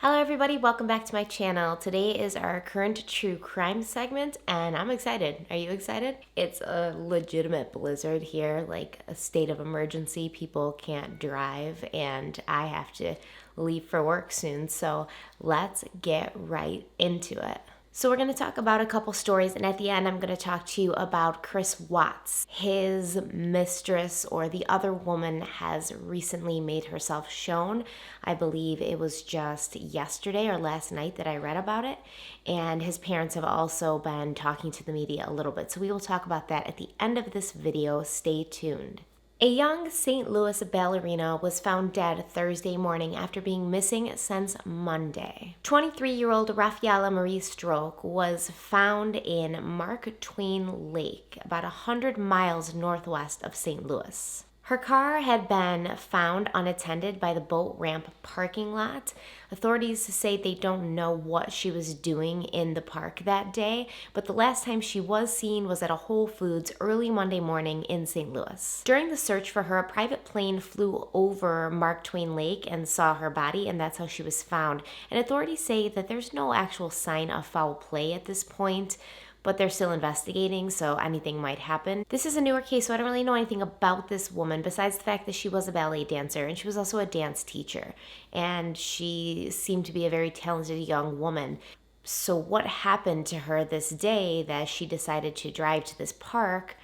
Hello everybody, welcome back to my channel. Today is our current true crime segment and I'm excited. Are you excited? It's a legitimate blizzard here, like a state of emergency. People can't drive and I have to leave for work soon. So let's get right into it. So we're going to talk about a couple stories, and at the end I'm going to talk to you about Chris Watts. His mistress, or the other woman, has recently made herself shown. I believe it was just yesterday or last night that I read about it, and his parents have also been talking to the media a little bit. So we will talk about that at the end of this video. Stay tuned. A young St. Louis ballerina was found dead Thursday morning after being missing since Monday. 23-year-old Rafaela Marie Stroke was found in Mark Twain Lake, about 100 miles northwest of St. Louis. Her car had been found unattended by the boat ramp parking lot. Authorities say they don't know what she was doing in the park that day, but the last time she was seen was at a Whole Foods early Monday morning in St. Louis. During the search for her, a private plane flew over Mark Twain Lake and saw her body, and that's how she was found. And authorities say that there's no actual sign of foul play at this point, but they're still investigating, so anything might happen. This is a newer case, so I don't really know anything about this woman besides the fact that she was a ballet dancer and she was also a dance teacher, and she seemed to be a very talented young woman. So what happened to her this day that she decided to drive to this park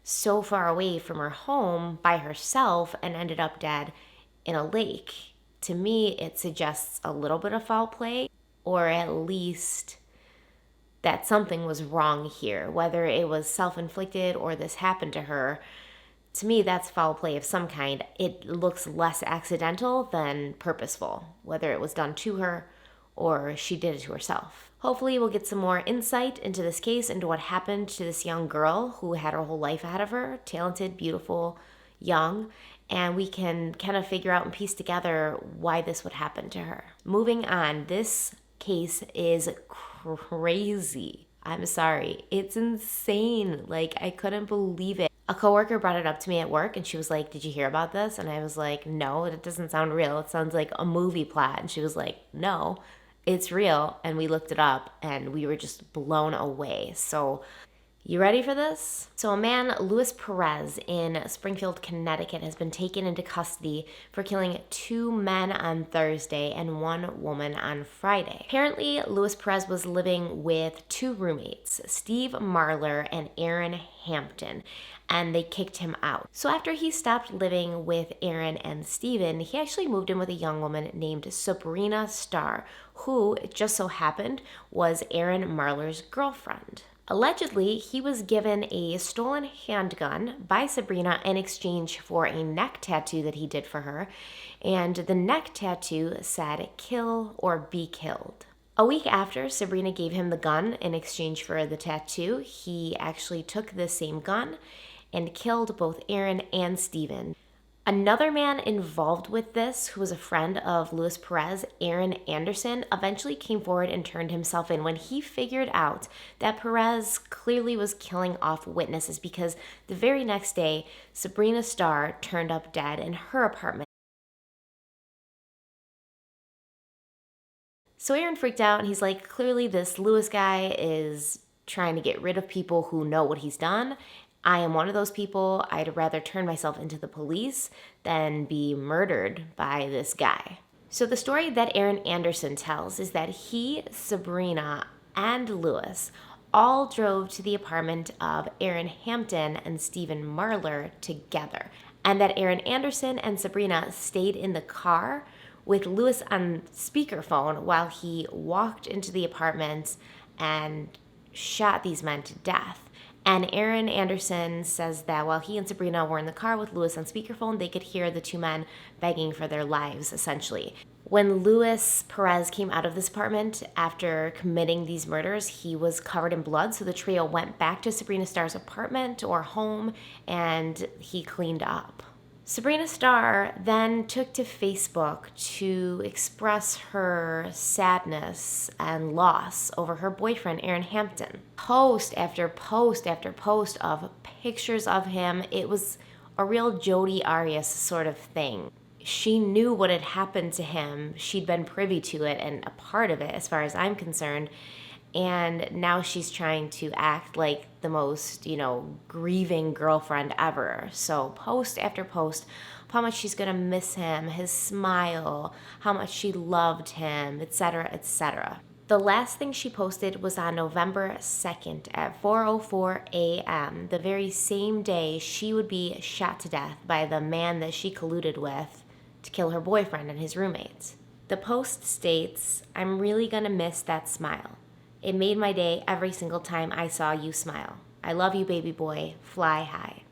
so far away from her home by herself and ended up dead in a lake? To me, it suggests a little bit of foul play, or at least that something was wrong here, whether it was self-inflicted or this happened to her. To me, that's foul play of some kind. It looks less accidental than purposeful, whether it was done to her or she did it to herself. Hopefully we'll get some more insight into this case, into what happened to this young girl who had her whole life ahead of her, talented, beautiful, young, and we can kind of figure out and piece together why this would happen to her. Moving on, this case is crazy. I'm sorry. It's insane. Like, I couldn't believe it. A coworker brought it up to me at work and she was like, "Did you hear about this?" And I was like, "No, it doesn't sound real. It sounds like a movie plot." And she was like, "No, it's real." And we looked it up and we were just blown away. So you ready for this? So a man, Luis Perez, in Springfield, Connecticut, has been taken into custody for killing 2 men on Thursday and 1 woman on Friday. Apparently, Luis Perez was living with 2 roommates, Steve Marler and Aaron Hampton, and they kicked him out. So after he stopped living with Aaron and Steven, he actually moved in with a young woman named Sabrina Starr, who, it just so happened, was Aaron Marler's girlfriend. Allegedly, he was given a stolen handgun by Sabrina in exchange for a neck tattoo that he did for her, and the neck tattoo said, "Kill or be killed." A week after Sabrina gave him the gun in exchange for the tattoo, he actually took the same gun and killed both Aaron and Steven. Another man involved with this, who was a friend of Luis Perez, Aaron Anderson, eventually came forward and turned himself in when he figured out that Perez clearly was killing off witnesses, because the very next day, Sabrina Starr turned up dead in her apartment. So Aaron freaked out and he's like, clearly this Luis guy is trying to get rid of people who know what he's done. I am one of those people. I'd rather turn myself into the police than be murdered by this guy. So the story that Aaron Anderson tells is that he, Sabrina, and Luis all drove to the apartment of Aaron Hampton and Stephen Marler together, and that Aaron Anderson and Sabrina stayed in the car with Luis on speakerphone while he walked into the apartment and shot these men to death. And Aaron Anderson says that while he and Sabrina were in the car with Luis on speakerphone, they could hear the 2 men begging for their lives, essentially. When Luis Perez came out of this apartment after committing these murders, he was covered in blood, so the trio went back to Sabrina Starr's apartment or home, and he cleaned up. Sabrina Starr then took to Facebook to express her sadness and loss over her boyfriend, Aaron Hampton. Post after post after post of pictures of him. It was a real Jodi Arias sort of thing. She knew what had happened to him. She'd been privy to it and a part of it, as far as I'm concerned. And now she's trying to act like the most, grieving girlfriend ever. So, post after post, how much she's going to miss him, his smile, how much she loved him, etc., etc. The last thing she posted was on November 2nd at 4:04 a.m., the very same day she would be shot to death by the man that she colluded with to kill her boyfriend and his roommates. The post states, "I'm really gonna miss that smile. It made my day every single time I saw you smile. I love you, baby boy. Fly high."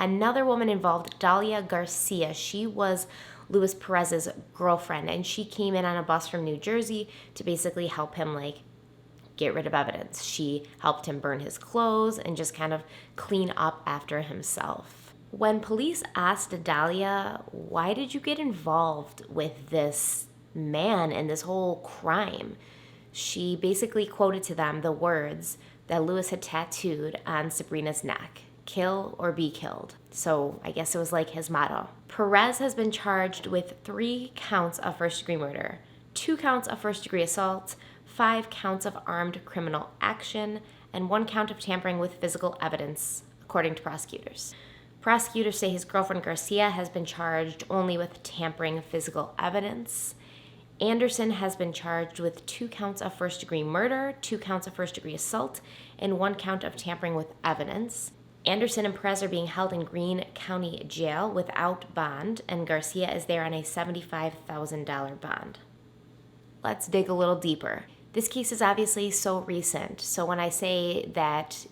Another woman involved, Dalia Garcia. She was Luis Perez's girlfriend, and she came in on a bus from New Jersey to basically help him get rid of evidence. She helped him burn his clothes and just kind of clean up after himself. When police asked Dalia, "Why did you get involved with this man and this whole crime?" she basically quoted to them the words that Luis had tattooed on Sabrina's neck: "Kill or be killed." So I guess it was like his motto. Perez has been charged with 3 counts of first-degree murder, 2 counts of first-degree assault, 5 counts of armed criminal action, and 1 count of tampering with physical evidence, according to prosecutors. Prosecutors say his girlfriend Garcia has been charged only with tampering physical evidence. Anderson has been charged with 2 counts of first-degree murder, 2 counts of first-degree assault, and 1 count of tampering with evidence. Anderson and Perez are being held in Greene County Jail without bond, and Garcia is there on a $75,000 bond. Let's dig a little deeper. This case is obviously so recent, so when I say that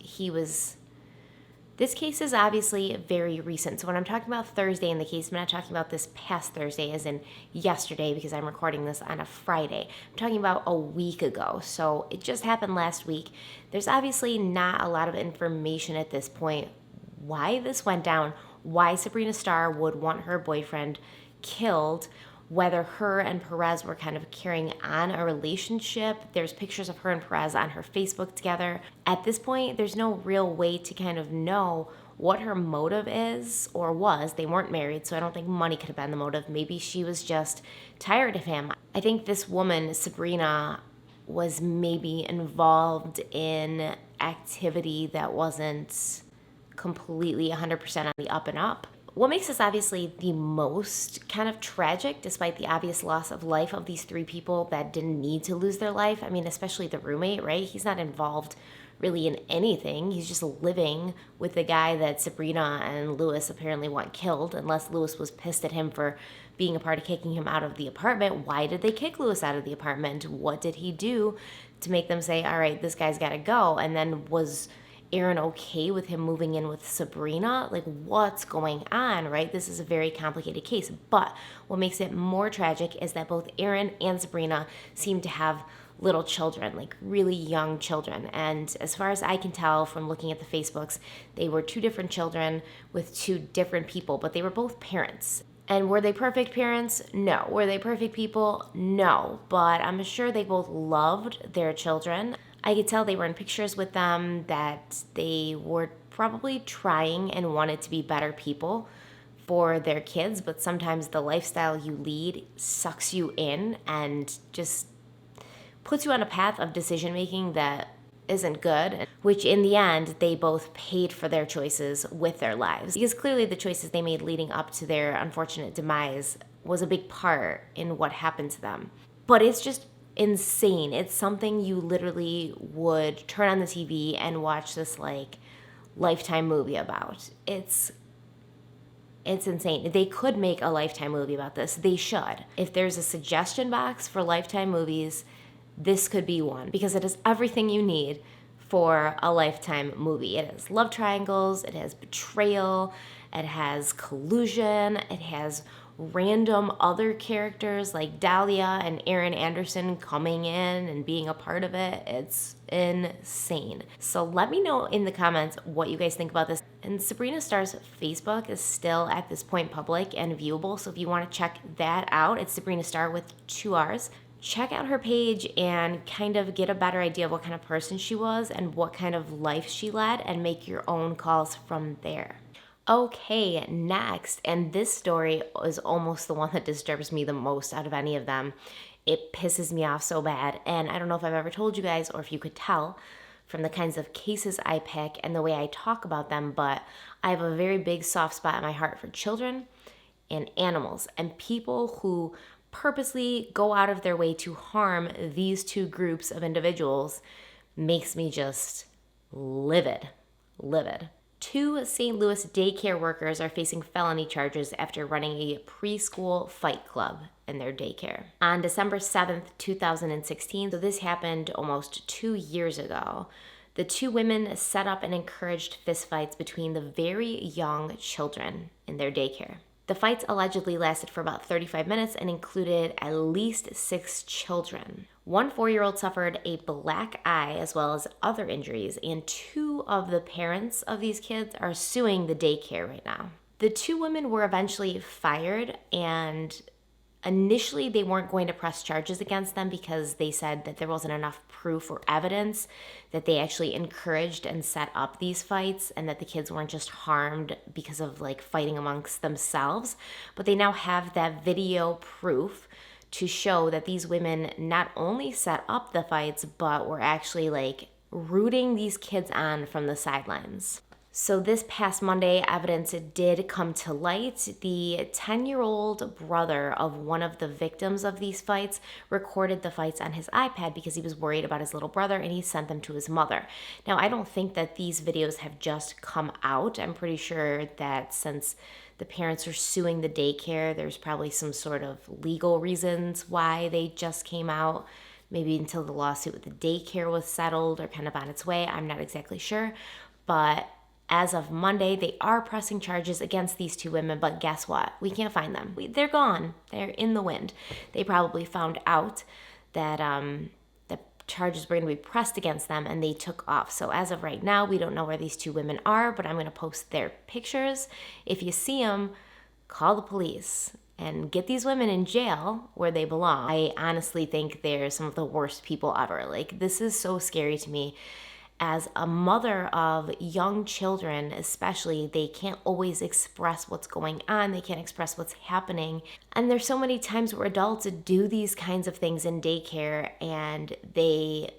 this case is obviously very recent. So when I'm talking about Thursday in the case, I'm not talking about this past Thursday as in yesterday, because I'm recording this on a Friday. I'm talking about a week ago. So it just happened last week. There's obviously not a lot of information at this point why this went down, why Sabrina Starr would want her boyfriend killed, whether her and Perez were kind of carrying on a relationship. There's pictures of her and Perez on her Facebook together. At this point, there's no real way to kind of know what her motive is or was. They weren't married, so I don't think money could have been the motive. Maybe she was just tired of him. I think this woman, Sabrina, was maybe involved in activity that wasn't completely 100% on the up and up. What makes this obviously the most kind of tragic, despite the obvious loss of life of these 3 people that didn't need to lose their life, I mean, especially the roommate, right? He's not involved really in anything. He's just living with the guy that Sabrina and Luis apparently want killed, unless Luis was pissed at him for being a part of kicking him out of the apartment. Why did they kick Luis out of the apartment? What did he do to make them say, all right, this guy's got to go? And then was Aaron okay with him moving in with Sabrina? What's going on, right? This is a very complicated case. But what makes it more tragic is that both Aaron and Sabrina seem to have little children, really young children. And as far as I can tell from looking at the Facebooks, they were 2 different children with 2 different people, but they were both parents. And were they perfect parents? No. Were they perfect people? No. But I'm sure they both loved their children. I could tell they were in pictures with them that they were probably trying and wanted to be better people for their kids, but sometimes the lifestyle you lead sucks you in and just puts you on a path of decision making that isn't good, which in the end, they both paid for their choices with their lives. Because clearly the choices they made leading up to their unfortunate demise was a big part in what happened to them. But it's just insane. It's something you literally would turn on the TV and watch this Lifetime movie about. It's insane. They could make a Lifetime movie about this. They should. If there's a suggestion box for Lifetime movies, this could be one, because it has everything you need for a Lifetime movie. It has love triangles, it has betrayal, it has collusion, it has random other characters like Dahlia and Aaron Anderson coming in and being a part of it. It's insane. So let me know in the comments what you guys think about this. And Sabrina Starr's Facebook is still at this point public and viewable, so if you want to check that out, it's Sabrina Starr with 2 R's. Check out her page and kind of get a better idea of what kind of person she was and what kind of life she led, and make your own calls from there. Okay, next. And this story is almost the one that disturbs me the most out of any of them. It pisses me off so bad. And I don't know if I've ever told you guys or if you could tell from the kinds of cases I pick and the way I talk about them, but I have a very big soft spot in my heart for children and animals and people who purposely go out of their way to harm these two groups of individuals makes me just livid. Livid. Two St. Louis daycare workers are facing felony charges after running a preschool fight club in their daycare. On December 7th, 2016, so this happened almost 2 years ago, the two women set up and encouraged fistfights between the very young children in their daycare. The fights allegedly lasted for about 35 minutes and included at least 6 children. One 4-year-old suffered a black eye as well as other injuries, and 2 of the parents of these kids are suing the daycare right now. The 2 women were eventually fired, and initially they weren't going to press charges against them because they said that there wasn't enough proof or evidence that they actually encouraged and set up these fights and that the kids weren't just harmed because of like fighting amongst themselves. But they now have that video proof to show that these women not only set up the fights but were actually like rooting these kids on from the sidelines. So this past Monday, evidence did come to light. The 10-year-old brother of one of the victims of these fights recorded the fights on his iPad because he was worried about his little brother, and he sent them to his mother. Now, I don't think that these videos have just come out. I'm pretty sure that since the parents are suing the daycare, there's probably some sort of legal reasons why they just came out. Maybe until the lawsuit with the daycare was settled or kind of on its way. I'm not exactly sure. But as of Monday, they are pressing charges against these 2 women, but guess what? We can't find them. They're gone. They're in the wind. They probably found out that the charges were going to be pressed against them, and they took off. So as of right now, we don't know where these 2 women are, but I'm going to post their pictures. If you see them, call the police and get these women in jail where they belong. I honestly think they're some of the worst people ever. Like, this is so scary to me. As a mother of young children, especially, they can't always express what's going on. They can't express what's happening. And there's so many times where adults do these kinds of things in daycare and they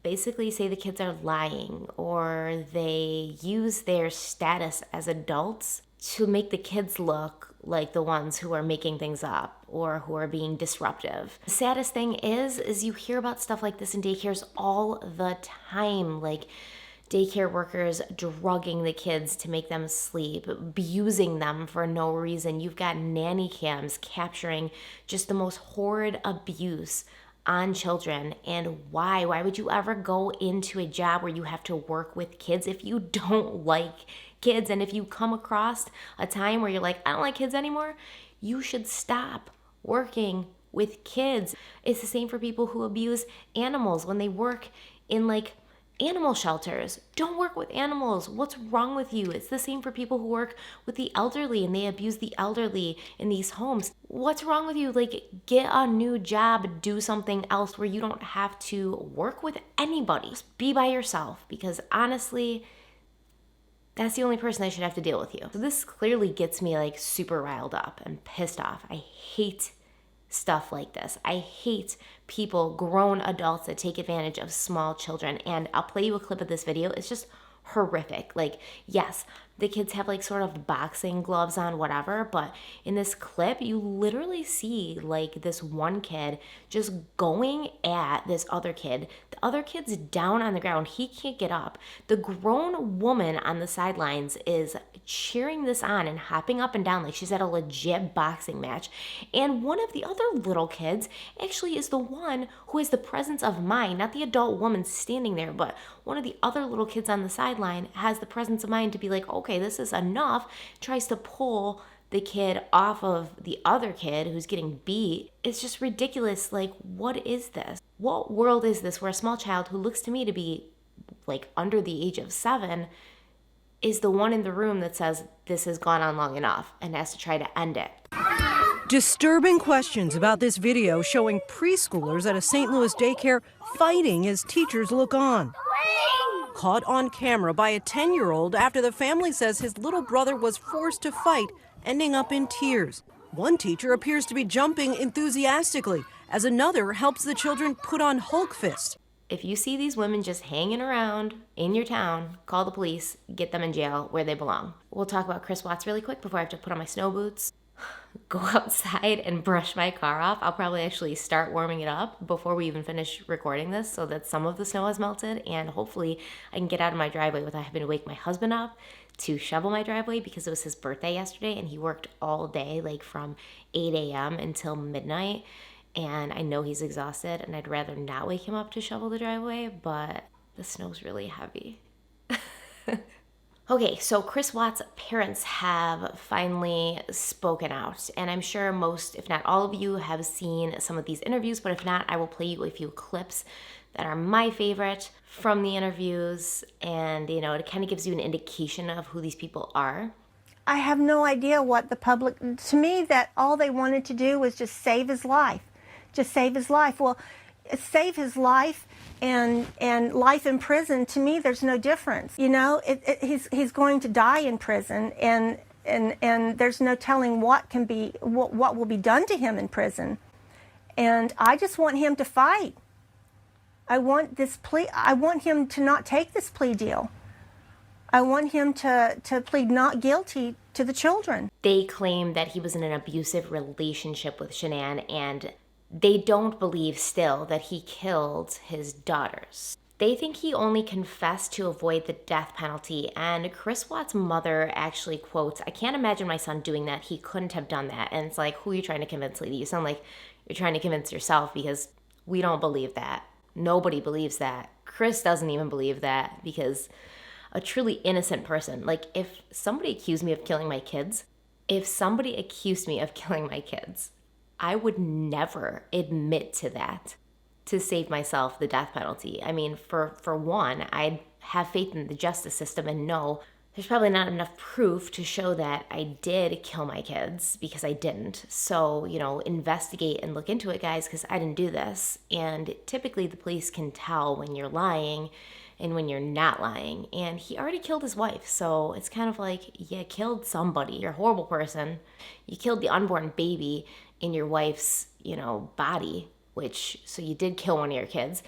basically say the kids are lying, or they use their status as adults to make the kids look like the ones who are making things up or who are being disruptive. The saddest thing is you hear about stuff like this in daycares all the time, like daycare workers drugging the kids to make them sleep, abusing them for no reason. You've got nanny cams capturing just the most horrid abuse on children. And why would you ever go into a job where you have to work with kids if you don't like kids? And if you come across a time where you're like, I don't like kids anymore, you should stop working with kids. It's the same for people who abuse animals when they work in like animal shelters. Don't work with animals. What's wrong with you? It's the same for people who work with the elderly and they abuse the elderly in these homes. What's wrong with you? Like, get a new job, do something else where you don't have to work with anybody. Just be by yourself, because honestly, that's the only person that should have to deal with you. So this clearly gets me like super riled up and pissed off. I hate stuff like this. I hate people, grown adults, that take advantage of small children. And I'll play you a clip of this video. It's just horrific. Like, yes, the kids have like sort of boxing gloves on, whatever, but in this clip you literally see like this one kid just going at this other kid. The other kid's down on the ground. He can't get up. The grown woman on the sidelines is cheering this on and hopping up and down like she's at a legit boxing match. And one of the other little kids actually is the one who has the presence of mind, not the adult woman standing there, but one of the other little kids on the sideline has the presence of mind to be like, okay, this is enough, tries to pull the kid off of the other kid who's getting beat. It's just ridiculous. Like, what is this? What world is this where a small child who looks to me to be like under the age of 7 is the one in the room that says this has gone on long enough and has to try to end it? Disturbing questions about this video showing preschoolers at a St. Louis daycare fighting as teachers look on. caught on camera by a 10-year-old after the family says his little brother was forced to fight, ending up in tears. One teacher appears to be jumping enthusiastically as another helps the children put on Hulk fist. If you see these women just hanging around in your town, call the police, get them in jail where they belong. We'll talk about Chris Watts really quick before I have to put on my snow boots, go outside and brush my car off. I'll probably actually start warming it up before we even finish recording this so that some of the snow has melted, and hopefully I can get out of my driveway without having to wake my husband up to shovel my driveway because it was his birthday yesterday and he worked all day, like from 8 a.m. until midnight. And I know he's exhausted and I'd rather not wake him up to shovel the driveway, but the snow's really heavy. Okay, so Chris Watts' parents have finally spoken out, and I'm sure most, if not all of you, have seen some of these interviews, but if not, I will play you a few clips that are my favorite from the interviews, and it kind of gives you an indication of who these people are. I have no idea what the public, to me, that all they wanted to do was just save his life. Just save his life. Well, save his life and life in prison, to me, there's no difference. He's going to die in prison, and there's no telling what will be done to him in prison. And I just want him to fight. I want him to not take this plea deal. I want him to plead not guilty to the children. They claim that he was in an abusive relationship with Shanann, and they don't believe still that he killed his daughters. They think he only confessed to avoid the death penalty, and Chris Watts' mother actually quotes, "I can't imagine my son doing that. He couldn't have done that." And it's like, who are you trying to convince, lady? You sound like you're trying to convince yourself, because we don't believe that. Nobody believes that. Chris doesn't even believe that, because a truly innocent person, like if somebody accused me of killing my kids, I would never admit to that to save myself the death penalty. I mean, for one, I'd have faith in the justice system and know there's probably not enough proof to show that I did kill my kids, because I didn't. So, investigate and look into it, guys, because I didn't do this. And typically the police can tell when you're lying and when you're not lying. And he already killed his wife, so it's kind of like, you killed somebody. You're a horrible person. You killed the unborn baby in your wife's, body, so you did kill one of your kids.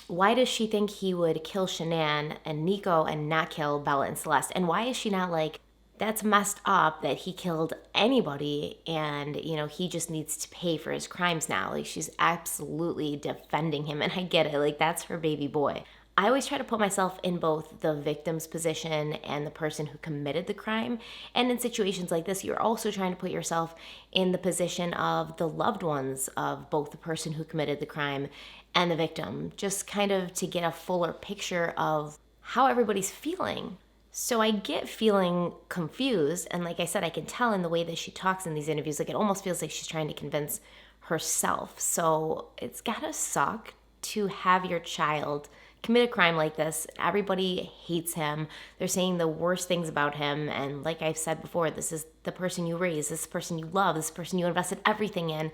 Why does she think he would kill Shanann and Nico and not kill Bella and Celeste? And why is she not like, that's messed up that he killed anybody and, he just needs to pay for his crimes now? Like, she's absolutely defending him, and I get it. Like, that's her baby boy. I always try to put myself in both the victim's position and the person who committed the crime. And in situations like this, you're also trying to put yourself in the position of the loved ones of both the person who committed the crime and the victim, just kind of to get a fuller picture of how everybody's feeling. So I get feeling confused. And like I said, I can tell in the way that she talks in these interviews, like it almost feels like she's trying to convince herself. So it's gotta suck to have your child commit a crime like this. Everybody hates him. They're saying the worst things about him. And like I've said before, this is the person you raised, this person you love, this person you invested everything in.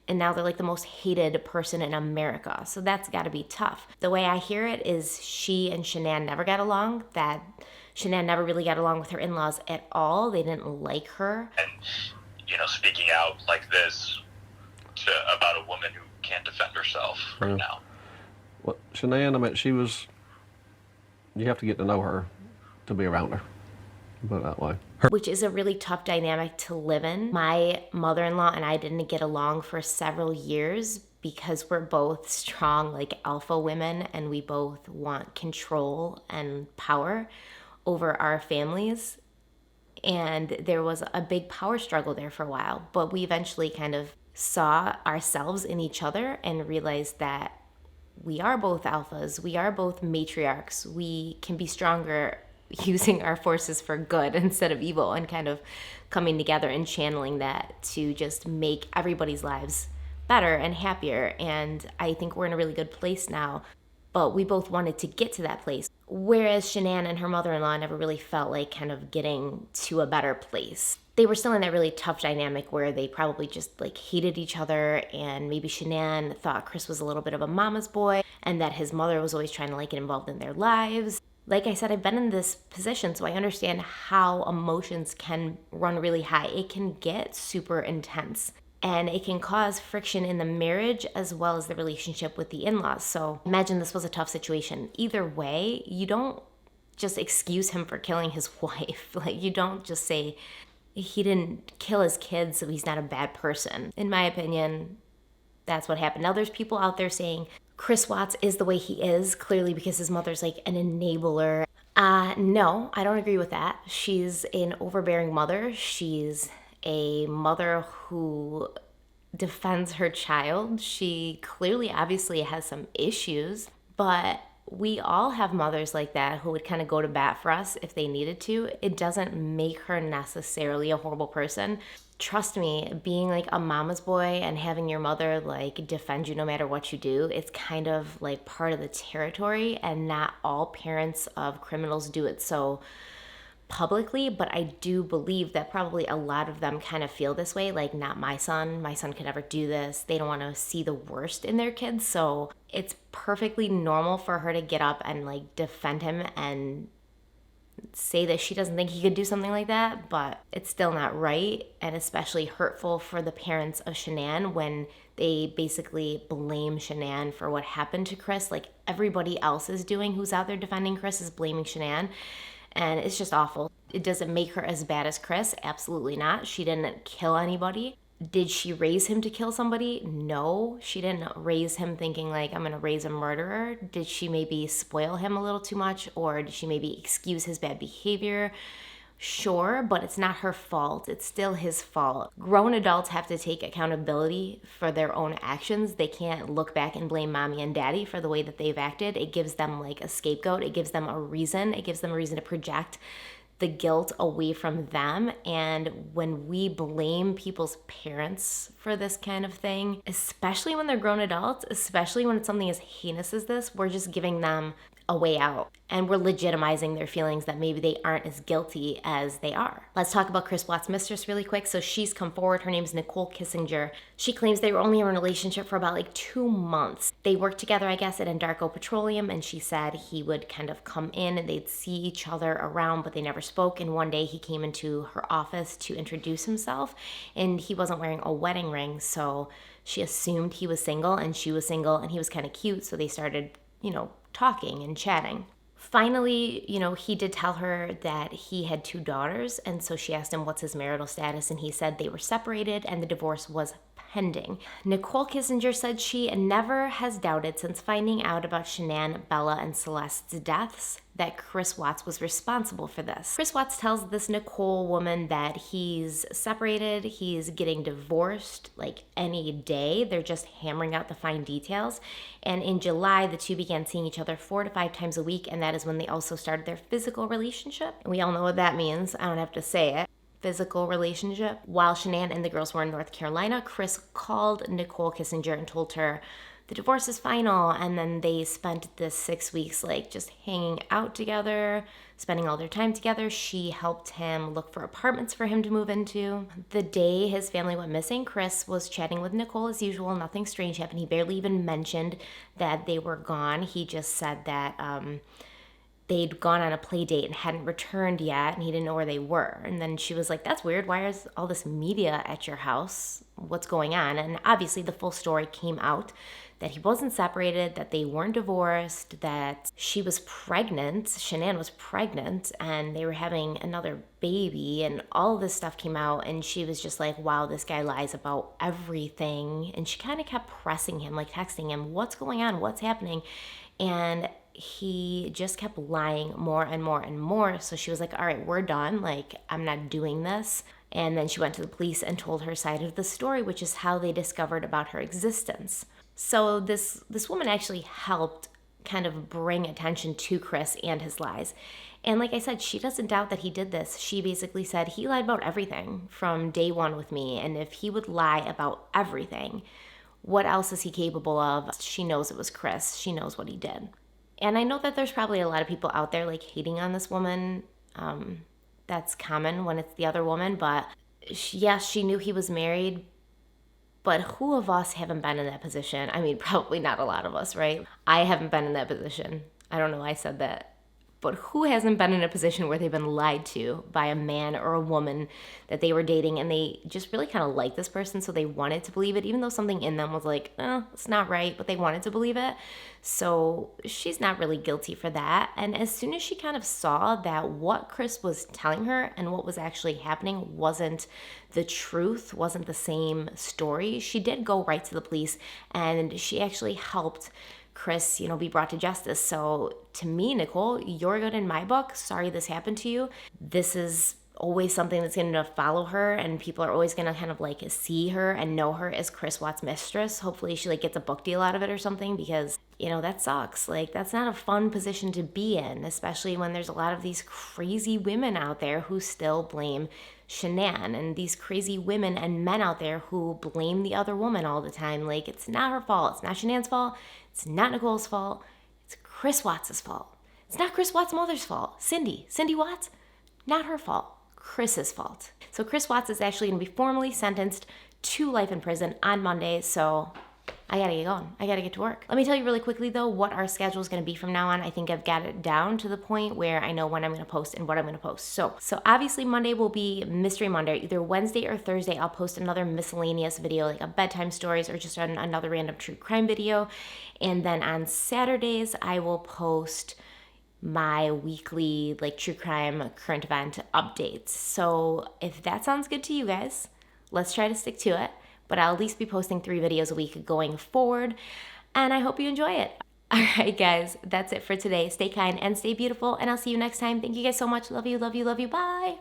And now they're like the most hated person in America. So that's got to be tough. The way I hear it is she and Shanann never got along, that Shanann never really got along with her in-laws at all. They didn't like her. And, speaking out like this about a woman who can't defend herself right now. Well, Shanann, you have to get to know her to be around her. Put it that way. Which is a really tough dynamic to live in. My mother-in-law and I didn't get along for several years because we're both strong, like alpha women, and we both want control and power over our families. And there was a big power struggle there for a while, but we eventually kind of saw ourselves in each other and realized that we are both alphas, we are both matriarchs, we can be stronger using our forces for good instead of evil, and kind of coming together and channeling that to just make everybody's lives better and happier. And I think we're in a really good place now, but we both wanted to get to that place. Whereas Shanann and her mother-in-law never really felt like kind of getting to a better place. They were still in that really tough dynamic where they probably just like hated each other, and maybe Shanann thought Chris was a little bit of a mama's boy and that his mother was always trying to like get involved in their lives. Like I said, I've been in this position, so I understand how emotions can run really high. It can get super intense and it can cause friction in the marriage as well as the relationship with the in laws. So imagine this was a tough situation. Either way, you don't just excuse him for killing his wife. Like, you don't just say he didn't kill his kids, so he's not a bad person. In my opinion, that's what happened. Now, there's people out there saying Chris Watts is the way he is, clearly because his mother's like an enabler. No, I don't agree with that. She's an overbearing mother. She's a mother who defends her child. She clearly, obviously, has some issues, but we all have mothers like that who would kind of go to bat for us if they needed to. It doesn't make her necessarily a horrible person. Trust me, being like a mama's boy and having your mother like defend you no matter what you do, it's kind of like part of the territory, and not all parents of criminals do it so publicly, but I do believe that probably a lot of them kind of feel this way, like, not my son. My son could never do this. They don't want to see the worst in their kids. So it's perfectly normal for her to get up and like defend him and say that she doesn't think he could do something like that, but it's still not right, and especially hurtful for the parents of Shanann when they basically blame Shanann for what happened to Chris. Like, everybody else is doing who's out there defending Chris is blaming Shanann, and it's just awful. It doesn't make her as bad as Chris. Absolutely not. She didn't kill anybody. Did she raise him to kill somebody? No, she didn't raise him thinking like, I'm gonna raise a murderer. Did she maybe spoil him a little too much, or did she maybe excuse his bad behavior? Sure, but it's not her fault. It's still his fault. Grown adults have to take accountability for their own actions. They can't look back and blame mommy and daddy for the way that they've acted. It gives them like a scapegoat. It gives them a reason. It gives them a reason to project the guilt away from them. And when we blame people's parents for this kind of thing, especially when they're grown adults, especially when it's something as heinous as this, we're just giving them a way out, and we're legitimizing their feelings that maybe they aren't as guilty as they are. Let's talk about Chris Blatt's mistress really quick. So she's come forward. Her name's Nicole Kissinger. She claims they were only in a relationship for about like 2 months. They worked together, I guess, at Endarco Petroleum, and she said he would kind of come in and they'd see each other around, but they never spoke. And one day he came into her office to introduce himself, and he wasn't wearing a wedding ring, so she assumed he was single and she was single, and he was kind of cute, so they started, talking and chatting. Finally, he did tell her that he had 2 daughters, and so she asked him what's his marital status, and he said they were separated and the divorce was pending. Nicole Kissinger said she never has doubted since finding out about Shanann, Bella, and Celeste's deaths that Chris Watts was responsible for this. Chris Watts tells this Nicole woman that he's separated, he's getting divorced like any day. They're just hammering out the fine details. And in July, the two began seeing each other 4 to 5 times a week, and that is when they also started their physical relationship. And we all know what that means. I don't have to say it. Physical relationship. While Shanann and the girls were in North Carolina, Chris called Nicole Kissinger and told her the divorce is final, and then they spent this 6 weeks like just hanging out together, spending all their time together. She helped him look for apartments for him to move into. The day his family went missing, Chris was chatting with Nicole as usual. Nothing strange happened. He barely even mentioned that they were gone. He just said that they'd gone on a play date and hadn't returned yet, and he didn't know where they were. And then she was like, that's weird. Why is all this media at your house? What's going on? And obviously the full story came out, that he wasn't separated, that they weren't divorced, that she was pregnant, Shanann was pregnant, and they were having another baby, and all this stuff came out, and she was just like, wow, this guy lies about everything. And she kind of kept pressing him, like texting him, what's going on? What's happening? And he just kept lying more and more and more. So she was like, all right, we're done. Like, I'm not doing this. And then she went to the police and told her side of the story, which is how they discovered about her existence. So this woman actually helped kind of bring attention to Chris and his lies. And like I said, she doesn't doubt that he did this. She basically said he lied about everything from day one with me. And if he would lie about everything, what else is he capable of? She knows it was Chris. She knows what he did. And I know that there's probably a lot of people out there like hating on this woman. That's common when it's the other woman. But yes, she knew he was married. But who of us haven't been in that position? I mean, probably not a lot of us, right? I haven't been in that position. I don't know why I said that. But who hasn't been in a position where they've been lied to by a man or a woman that they were dating and they just really kind of liked this person, so they wanted to believe it, even though something in them was like, it's not right, but they wanted to believe it. So she's not really guilty for that. And as soon as she kind of saw that what Chris was telling her and what was actually happening wasn't the truth, wasn't the same story, she did go right to the police, and she actually helped Chris, be brought to justice. So to me, Nicole, you're good in my book. Sorry this happened to you. This is always something that's going to follow her, and people are always going to kind of like see her and know her as Chris Watts' mistress. Hopefully she like gets a book deal out of it or something, because that sucks. Like, that's not a fun position to be in, especially when there's a lot of these crazy women out there who still blame Shanann, and these crazy women and men out there who blame the other woman all the time. Like, it's not her fault. It's not Shanann's fault. It's not Nicole's fault. It's Chris Watts' fault. It's not Chris Watts' mother's fault. Cindy Watts, not her fault. Chris's fault. So Chris Watts is actually going to be formally sentenced to life in prison on Monday. So I gotta get going. I gotta get to work. Let me tell you really quickly though what our schedule is gonna be from now on. I think I've got it down to the point where I know when I'm gonna post and what I'm gonna post. So obviously Monday will be Mystery Monday. Either Wednesday or Thursday, I'll post another miscellaneous video, like a bedtime stories or just another random true crime video. And then on Saturdays, I will post my weekly like true crime current event updates. So if that sounds good to you guys, let's try to stick to it. But I'll at least be posting 3 videos a week going forward, and I hope you enjoy it. All right, guys, that's it for today. Stay kind and stay beautiful, and I'll see you next time. Thank you guys so much. Love you, love you, love you. Bye.